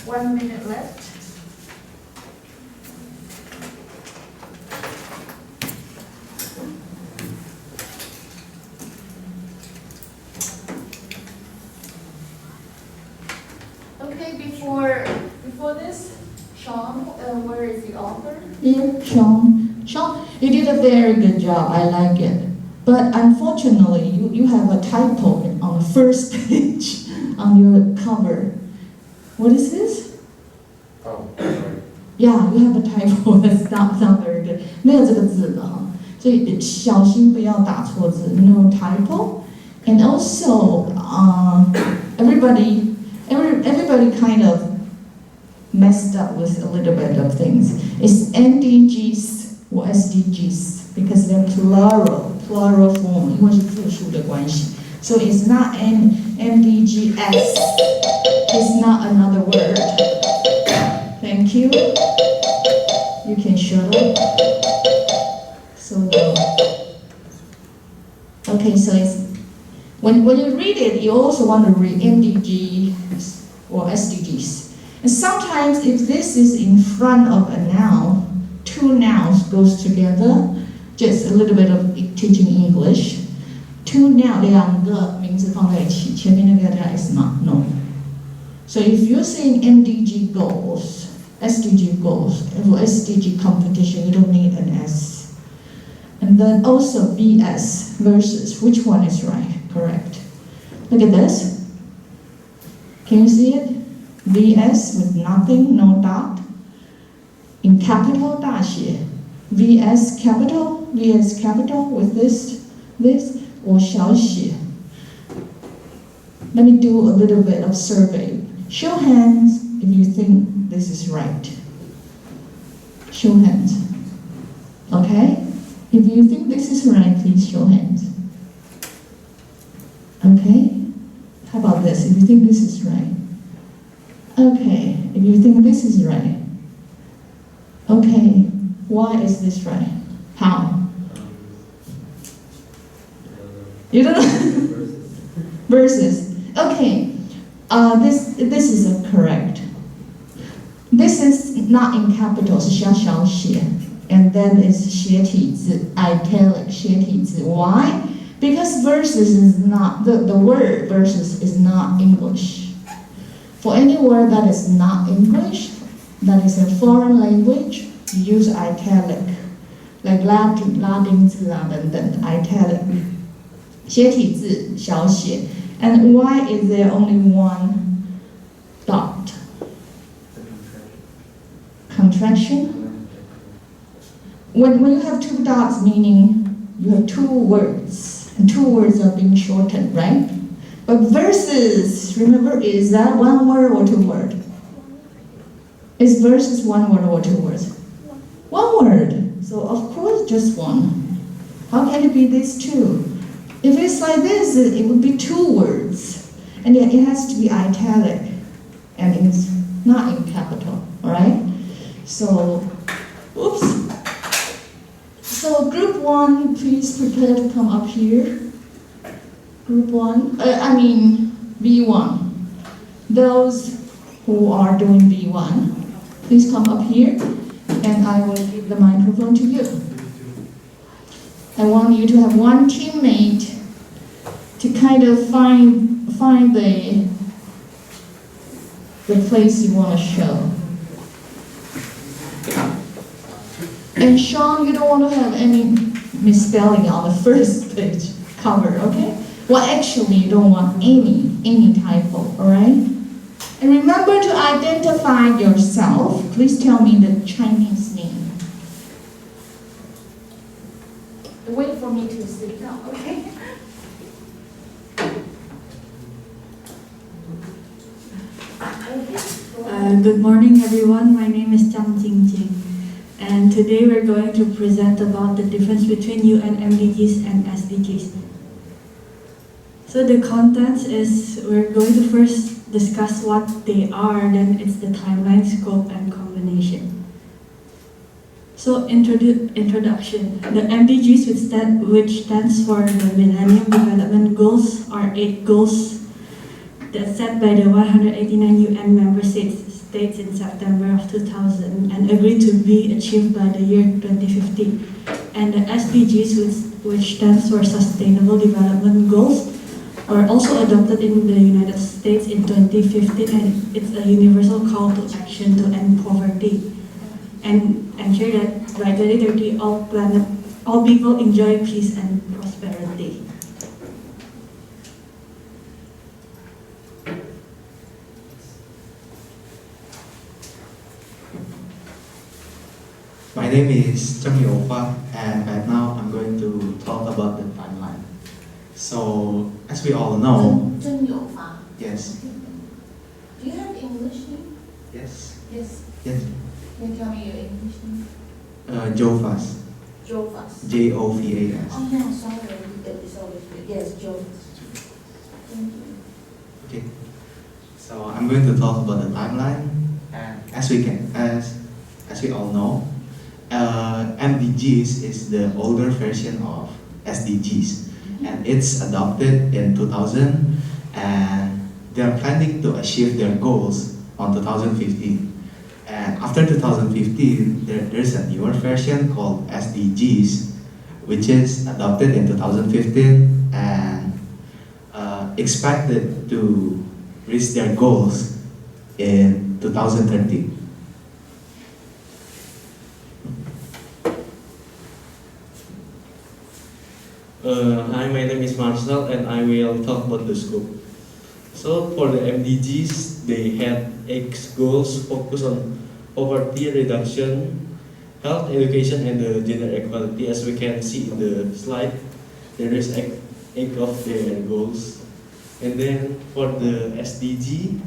1 minute left. Okay, before this, Sean, where is the author? Here, Sean. Sean, you did a very good job. I like it. But unfortunately, you have a typo on the first page on your cover. What is this? Oh, sorry. Yeah, you have a typo. That's not very good. 没有这个字的哈，所以小心不要打错字。No typo. And also, everybody kind of messed up with a little bit of things. It's MDGs or SDGs because they're plural form. 因为是复数的关系。So it's not MDGs. It's not another word. Thank you. You can shut up. So no. Okay, so it's when you read it, you also want to read MDGs or SDGs. And sometimes if this is in front of a noun, two nouns goes together. Just a little bit of teaching English. Two nouns, 两个名字放在一起，前面那个 is not no. So if you're saying MDG goals, SDG goals, or SDG competition, you don't need an S. And then also VS, versus, which one is right? Correct. Look at this. Can you see it? VS with nothing, no dot. In capital, 大写. VS capital with this, or 小写. Let me do a little bit of survey. Show hands if you think this is right. Show hands. Okay? If you think this is right, please show hands. Okay? How about this? If you think this is right. Okay, if you think this is right. Okay, why is this right? How? You don't know? Versus. Okay, this is correct. This is not in capitals, 小小写, and then it's 斜体字, italic 斜体字. Why? Because versus is not, the word versus is not English. For any word that is not English, that is a foreign language, you use italic. Like 拉丁字啊等等 italic. 斜体字小写. And why is there only one dot? Contraction? When you have two dots, meaning you have two words, and two words are being shortened, right? But versus, remember, is that one word or two words? Is versus one word or two words? One word. So of course just one. How can it be these two? If it's like this, it would be two words. And yet it has to be italic. And it's not in capital, alright? So, oops. So group one, please prepare to come up here. Group one, B1. Those who are doing B1, please come up here and I will give the microphone to you. I want you to have one teammate to kind of find the place you want to show. And Sean, you don't want to have any misspelling on the first page cover, okay? Well, actually, you don't want any typo, all right? And remember to identify yourself. Please tell me the Chinese name. Wait for me to sit down, okay? Good morning, everyone. My name is Chang Jingjing. And today we're going to present about the difference between UN MDGs and SDGs. So the contents is, we're going to first discuss what they are, then it's the timeline, scope, and combination. So introduction. The MDGs, which stands for the Millennium Development Goals, are 8 goals that's set by the 189 UN member states States in September of 2000 and agreed to be achieved by the year 2050. And the SDGs, which stands for Sustainable Development Goals, were also adopted in the United States in 2015, and it's a universal call to action to end poverty and ensure that by 2030 all people enjoy peace and prosperity. My name is Chang Yo-Fa, and right now I'm going to talk about the timeline. So, as we all know, 真有法. yes, Do you have English name? yes, Yes. yes, Can you tell me your English name? Jovas, Jovas. Jovas. Oh yeah, sorry. It's always good. Yes, Jovas. Thank you. Okay, so I'm going to talk about the timeline, and as we all know, MDGs is the older version of SDGs, and it's adopted in 2000, and they're planning to achieve their goals on 2015. And after 2015, there's a newer version called SDGs, which is adopted in 2015 and expected to reach their goals in 2030. Hi, my name is Marcel, and I will talk about the scope. So, for the MDGs, they had 8 goals focused on poverty reduction, health, education, and gender equality. As we can see in the slide, there is 8 of their goals. And then for the SDG,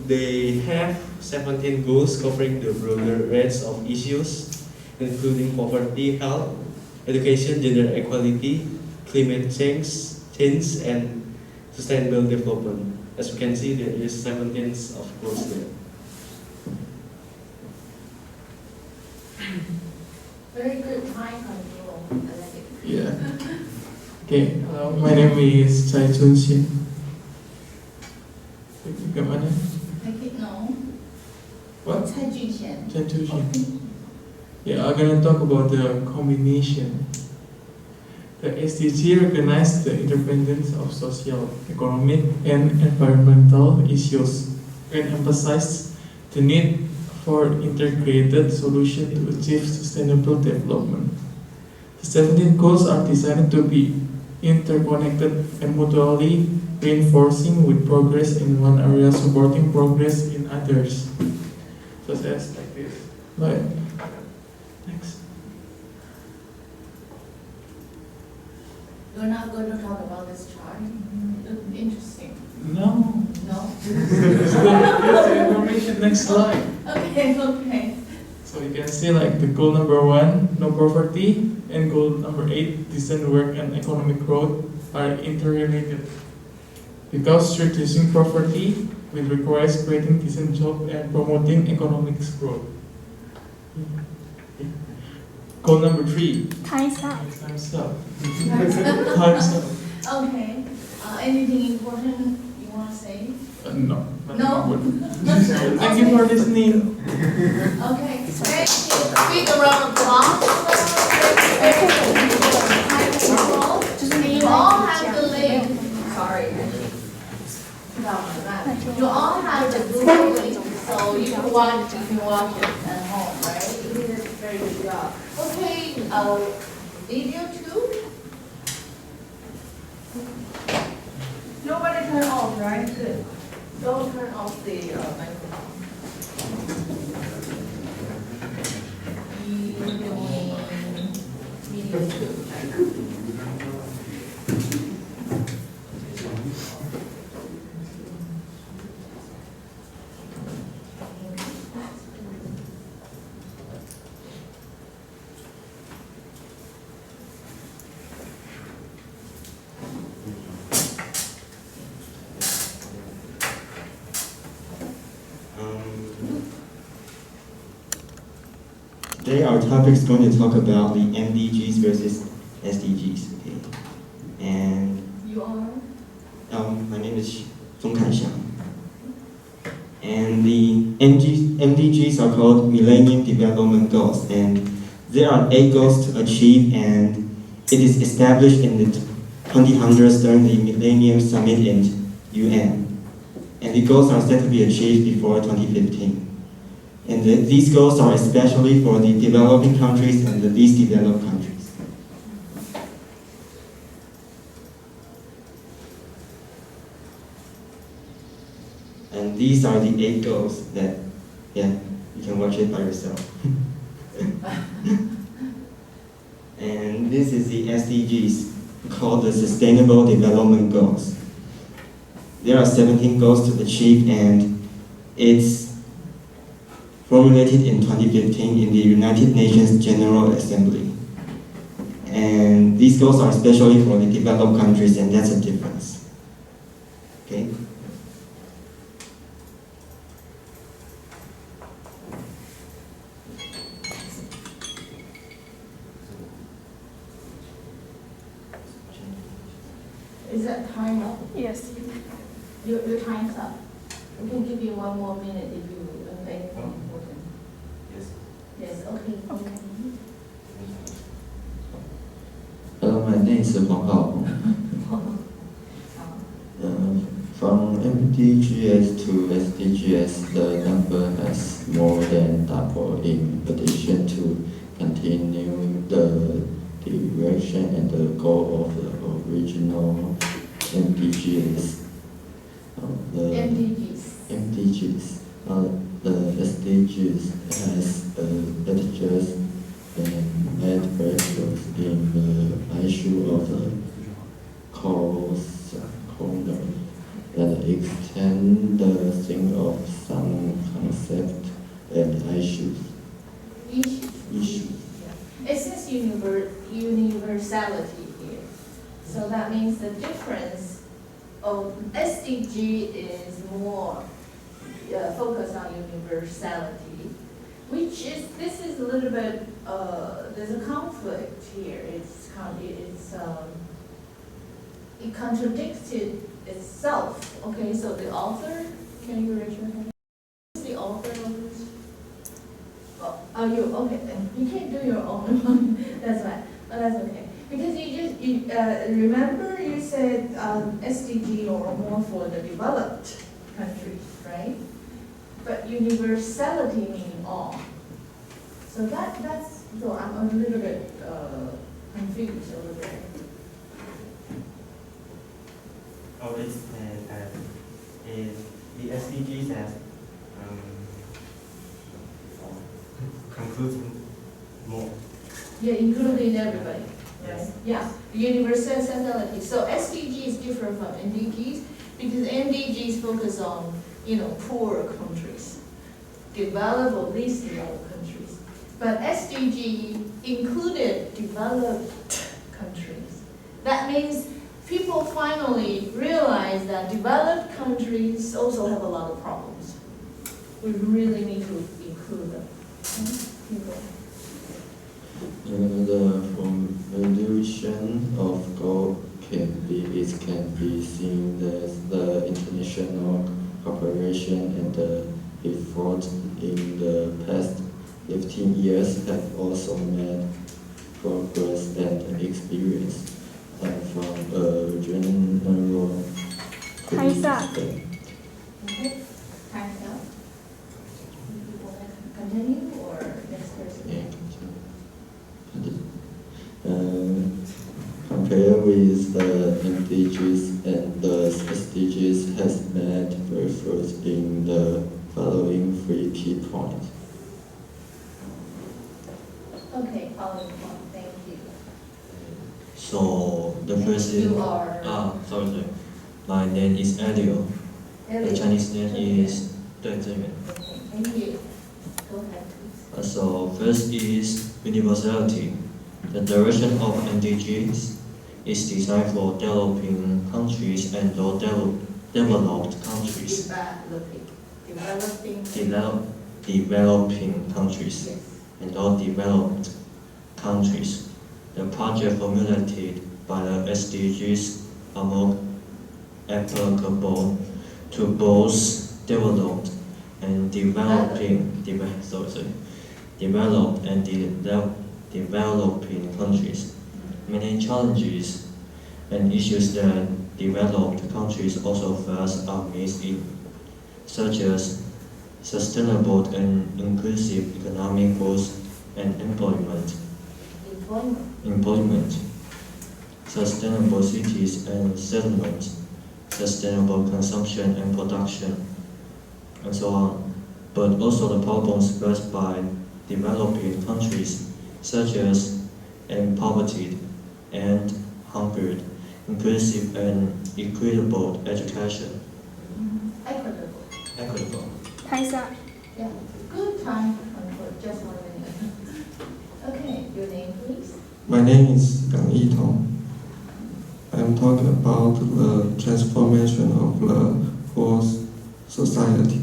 they have 17 goals covering the broader range of issues, including poverty, health, education, gender equality, climate change, and sustainable development. As we can see, there is 17 of goals there. Very good time control. I like it. Yeah. Okay, my name is Chai Chun Shin. Gimana? I didn't know. What? Cai Junxian. Chai Chun Shin. Yeah, I'm gonna talk about the combination. The SDG recognizes the interdependence of social, economic, and environmental issues and emphasizes the need for integrated solution to achieve sustainable development. The 17 goals are designed to be interconnected and mutually reinforcing, with progress in one area supporting progress in others. Such as like this. Right. Next. You're not going to talk about this chart? Interesting. No. No? Here's the information. Next slide. Okay. So you can see like the goal number 1, no poverty, and goal number 8, decent work and economic growth are interrelated. Because reducing poverty will require creating decent jobs and promoting economic growth. Goal number 3. Time's up. Time's up. Time's up. Okay. Anything important you want to say? No. No? Thank you for listening. Okay, thank you. Big round of applause. You all have the link. Sorry. You all have the Google link, so you can watch it at home, right? You did a very good job. Okay, video 2. Nobody turn off, right? Good. Don't turn off the microphone. Video 2. Today our topic is going to talk about the MDGs versus SDGs. Okay? And You are? my name is Zhong Kai Xiang. And And the MDGs are called Millennium Development Goals, and there are 8 goals to achieve, and it is established in the 2000s during the Millennium Summit in UN. And the goals are set to be achieved before 2015. And these goals are especially for the developing countries and the least developed countries. And these are the 8 goals that, yeah, you can watch it by yourself. And this is the SDGs, called the Sustainable Development Goals. There are 17 goals to achieve, and it's formulated in 2015 in the United Nations General Assembly. And these goals are especially for the developed countries, and that's a difference. Okay? Is that time up? Yes. Your time's up. We can give you 1 more minute if you have anything important. Yes. Yes, okay. Hello, my name is Huang Hao. From MDGs to SDGs, the number has more than doubled in addition to continuing the direction and the goal of the original MDGs. MDGs. The SDGs has just made breakthroughs in the issue of the corner that extend the thing of some concept and issues. It says universality here. So that means the difference of SDG is more focused on universality, which is, this is a little bit, there's a conflict here. It contradicts itself. Okay, so the author, can you raise your hand? Who's the author of this? Oh, you, okay, then you can't do your own one. That's fine. Oh, that's okay. Because you remember you said SDG are more for the developed countries, right? But universality meaning all. So so I'm a little bit confused over there. Oh, it's the SDGs as concludes more. Yeah, including everybody. Right? Yeah, universality. So SDG is different from MDGs because MDGs focus on, poor countries, developed or least developed countries. But SDG included developed countries. That means people finally realize that developed countries also have a lot of problems. We really need to include them. The formulation of goal can be seen as the international cooperation and the effort in the past 15 years have also made progress and experience. And from a general perspective. Okay, time's up. You want to continue or next person? Compared with the MDGs and the SDGs has made breakthroughs in the following 3 key points. Okay, following one, thank you. So the first is You are sorry. My name is Elio. The Chinese name is Deng Zhengyuan. Okay, thank you. Go ahead, please. So first is universality. The direction of MDGs is designed for developing countries and developed countries. Developing countries Yes. and developed countries. The project formulated by the SDGs are more applicable to both developed developed and developing countries. Many challenges and issues that developed countries also face are mixed in, such as sustainable and inclusive economic growth and employment, sustainable cities and settlements, sustainable consumption and production, and so on. But also the problems faced by developing countries, such as poverty and hunger, inclusive and equitable education. Equitable. Yeah, good time for just 1 minute. Okay, your name please. My name is Yang Yitong. I'm talking about the transformation of the whole society.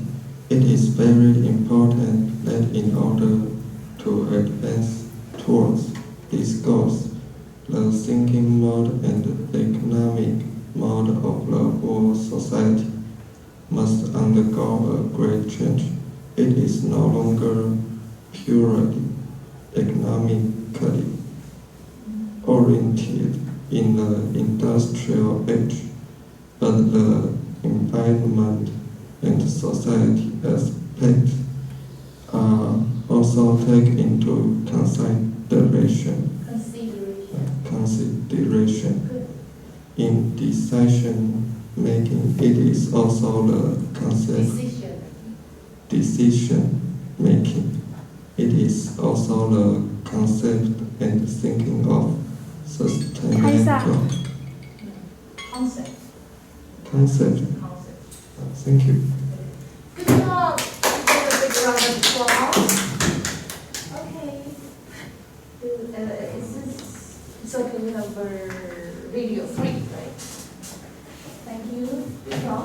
It is very important that in order to advance towards these goals, the thinking mode and the economic mode of the whole society must undergo a great change. It is no longer purely economically oriented in the industrial age, but the environment and society aspects are also taken into consideration. In decision making, it is also the concept decision making. It is also the concept and thinking of sustainable Concept. Thank you. Good job. Give a big round of applause. Okay. It's okay, we have video free, right? Thank you. Good job.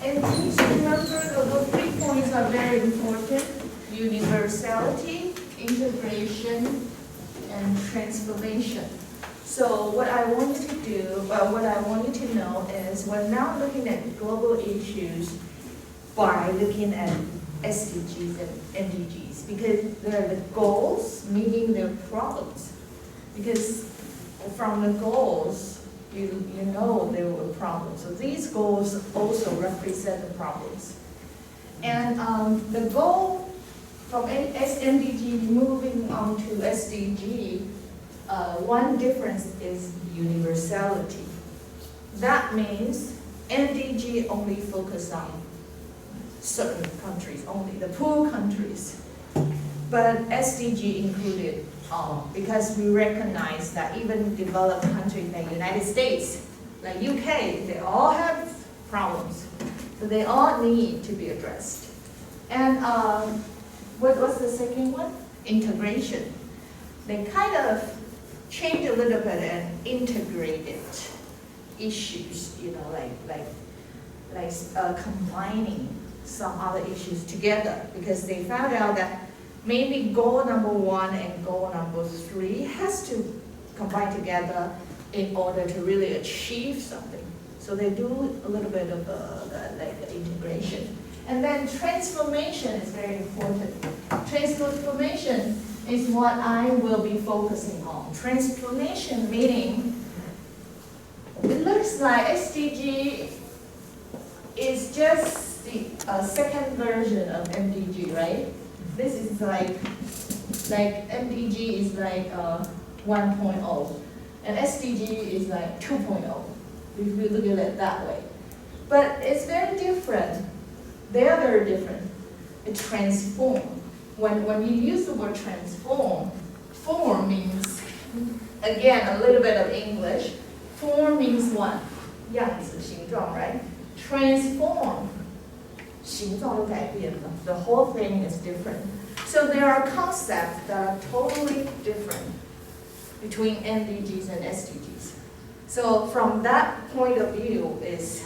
And please remember the 3 points are very important: universality, integration, and transformation. So what I want you to do, what I want you to know is we're now looking at global issues by looking at SDGs and MDGs, because they're the goals meeting their problems. Because from the goals, you know there were problems. So these goals also represent the problems. And the goal from MDG moving on to SDG, one difference is universality. That means MDG only focus on certain countries, only the poor countries. But SDG included all, because we recognize that even developed countries like United States, like UK, they all have problems. So they all need to be addressed. And what was the second one? Integration. They kind of changed a little bit and integrated issues, like combining some other issues together, because they found out that maybe goal number 1 and goal number 3 has to combine together in order to really achieve something. So they do a little bit of integration. And then transformation is very important. Transformation is what I will be focusing on. Transformation meaning, it looks like SDG is just the second version of MDG, right? This is like MDG is like 1.0, and SDG is like 2.0, if you look at it that way. But it's very different. They are very different. It transforms. When you use the word transform, form means, again, a little bit of English. Form means what? 样子, 形状, right? Transform, 形状都改变了. The whole thing is different. So there are concepts that are totally different between MDGs and SDGs. So from that point of view is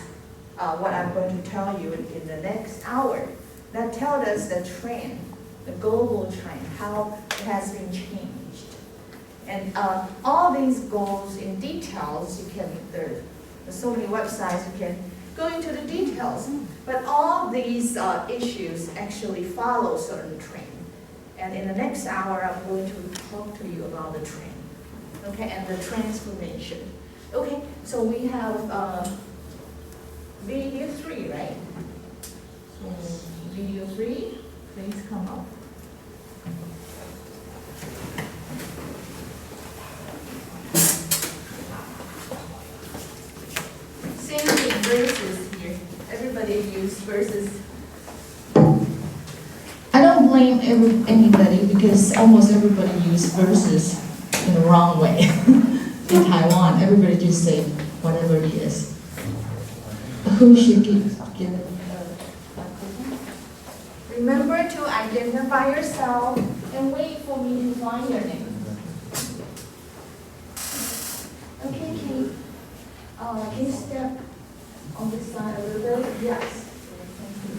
what I'm going to tell you in the next hour. That tells us the trend, the global trend, how it has been changed. And all these goals in details, there's so many websites, you can go into the details. But all these issues actually follow certain trend. And in the next hour, I'm going to talk to you about the trend, okay, and the transformation. Okay, so we have video 3, right? So video 3, please come up. Same thing, verses here. Everybody use verses. I don't blame anybody because almost everybody use verses in the wrong way. In Taiwan, everybody just say whatever it is. Who should give it? Remember to identify yourself and wait for me to find your name. Okay, can you step on this side a little bit? Yes. Thank you.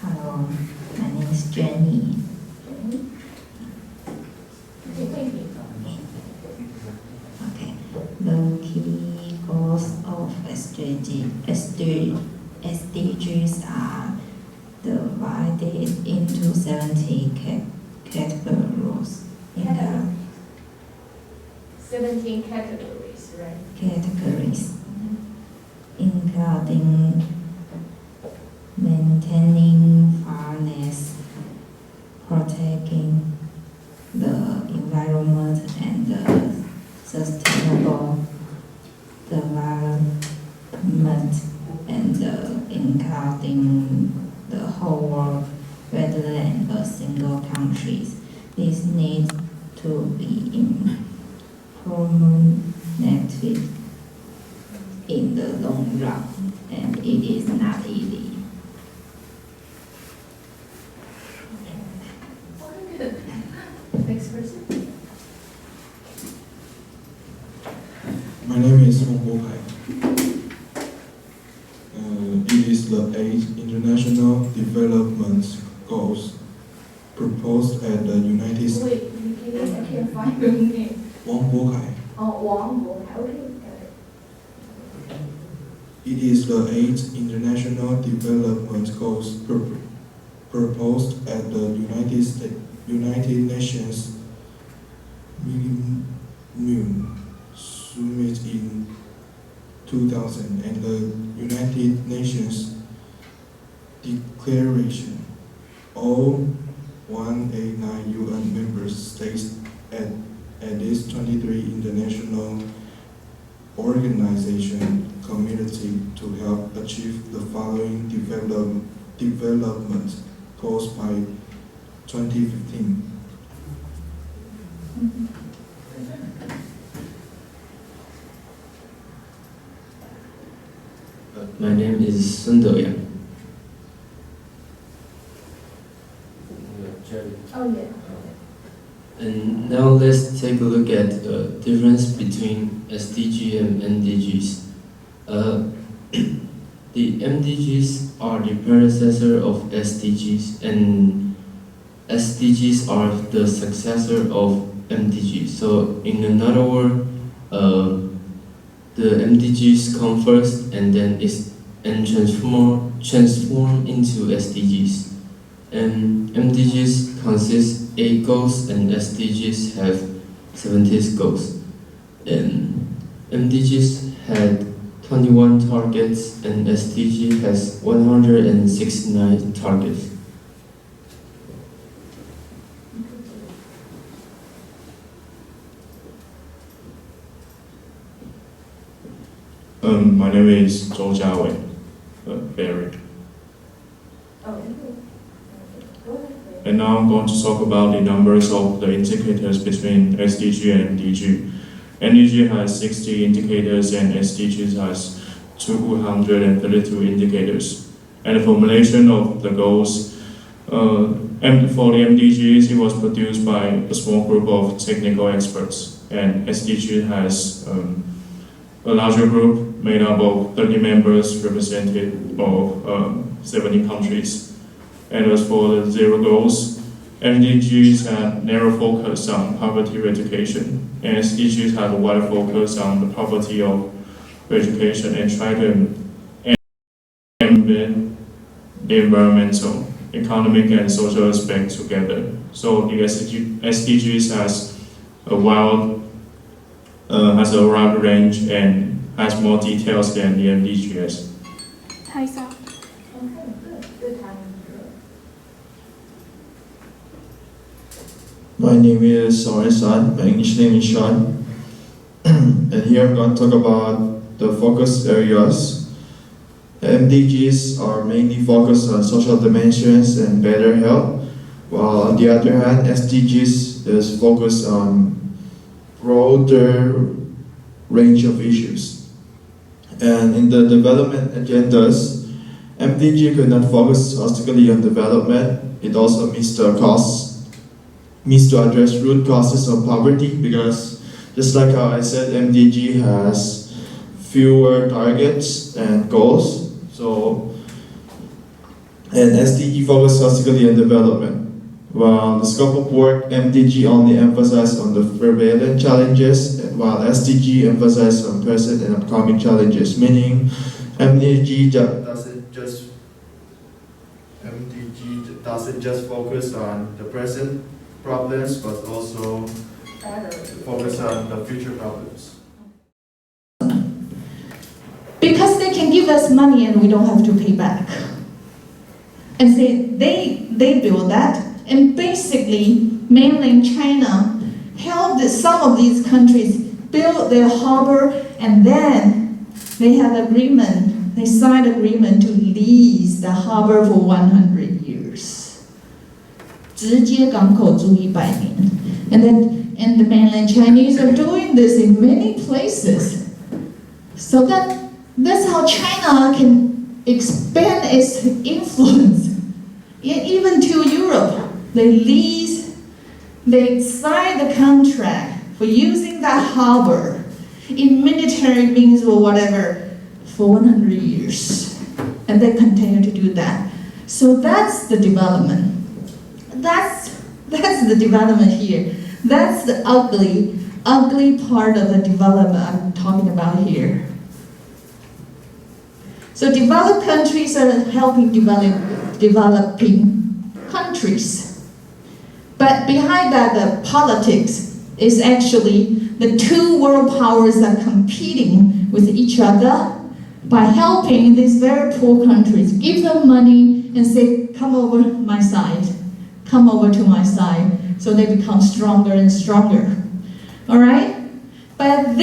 Hello, my name is Jenny. Okay, thank you. Okay, the key goals of SDGs are divided into 17 categories. 17 categories, right? Categories, including maintaining fairness, protecting the environment and the sustainable development, and including the whole world rather than a single country. This needs to be implemented in the long run, and it is not easy. Next person. My name is Wang Bokai. It is the 8th International Development Goals proposed at the United States. Wait, I can't find your name. Wang Bokai. Oh, Wang Bo. Okay, got it. It is the 8th International Development Goals proposed at the United Nations Millennium Summit in 2000 and the United Nations Declaration. All 189 UN member states at this 23 international organization community to help achieve the following development goals by 2015. My name is Sun Do-yang. Oh, yeah. And now let's take a look at the difference between SDG and MDGs. The MDGs are the predecessor of SDGs, and SDGs are the successor of MDGs. So in another word, the MDGs come first and then transform into SDGs. And MDGs consist 8 goals and SDGs have 17 goals. And MDGs had 21 targets and SDG has 169 targets. My name is Zhou Jiawei, Barry. Oh, okay. Go ahead. And now I'm going to talk about the numbers of the indicators between SDG and MDG. MDG has 60 indicators and SDGs has 232 indicators. And the formulation of the goals, and for the MDGs, it was produced by a small group of technical experts. And SDG has a larger group made up of 30 members represented of 70 countries. And as for the 0 goals, MDGs have narrow focus on poverty education, and SDGs have a wide focus on the poverty of education and try to embed the environmental, economic, and social aspects together. So the SDGs has a wide range and has more details than the MDGs. Okay, good. Good timing. My name is Soren. My English name is Sean. And here I'm going to talk about the focus areas. MDGs are mainly focused on social dimensions and better health, while on the other hand, SDGs is focused on broader range of issues. And in the development agendas, MDG could not focus holistically on development. It also meets to address root causes of poverty, because just like how I said, MDG has fewer targets and goals. So, and SDG focuses holistically on development. While the scope of work, MDG only emphasizes on the prevalent challenges, while SDG emphasizes on present and upcoming challenges, meaning MDG doesn't just focus on the present problems, but also focus on the future problems. Because they can give us money and we don't have to pay back. And they build that, and basically mainland China helped some of these countries build their harbor, and then they had agreement, they signed agreement to lease the harbor for 100 years. 直接港口租100年. And the mainland Chinese are doing this in many places. So that's how China can expand its influence. Even to Europe, they sign the contract for using that harbor in military means or whatever for 100 years. And they continue to do that. So that's the development. That's the development here. That's the ugly part of the development I'm talking about here. So developed countries are helping developing countries. But behind that, the politics is actually the two world powers are competing with each other by helping these very poor countries, give them money and say, come over my side, come over to my side, so they become stronger and stronger. All right? But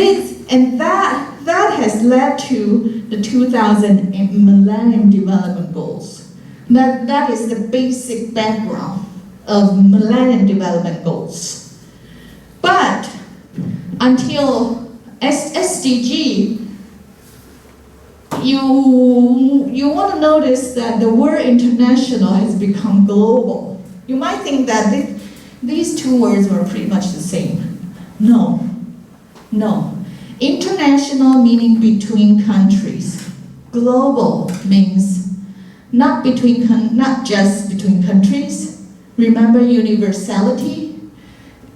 that has led to the 2000 Millennium Development Goals. That is the basic background of Millennium Development Goals. But until SDG, you want to notice that the word international has become global. You might think that these two words were pretty much the same. No. International meaning between countries. Global means not just between countries. Remember universality?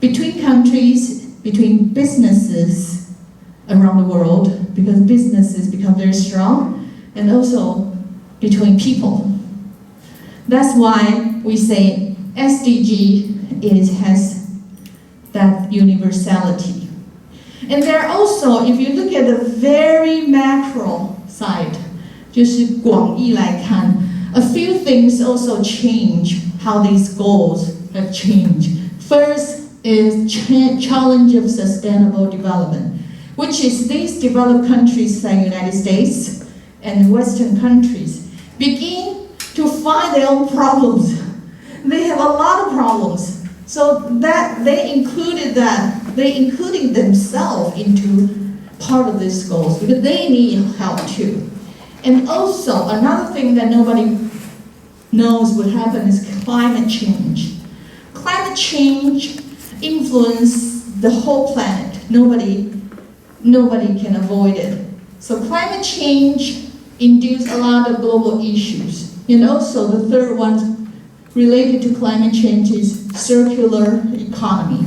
Between countries, between businesses around the world, because businesses become very strong, and also between people. That's why we say SDG has that universality. And there are also, if you look at the very macro side, 就是广义来看, a few things also change how these goals have changed. First is challenge of sustainable development, which is these developed countries like United States and Western countries begin to find their own problems. They have a lot of problems. So that they included themselves into part of these goals because they need help too. And also another thing that nobody knows what happens is climate change. Climate change influences the whole planet. Nobody can avoid it. So climate change induces a lot of global issues. And also the third one related to climate change is circular economy.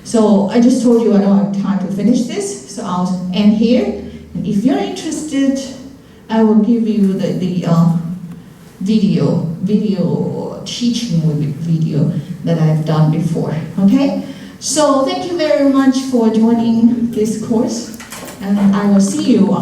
So I just told you I don't have time to finish this, so I'll end here. And if you're interested, I will give you the video teaching video that I've done before. Okay? So thank you very much for joining this course, and I will see you on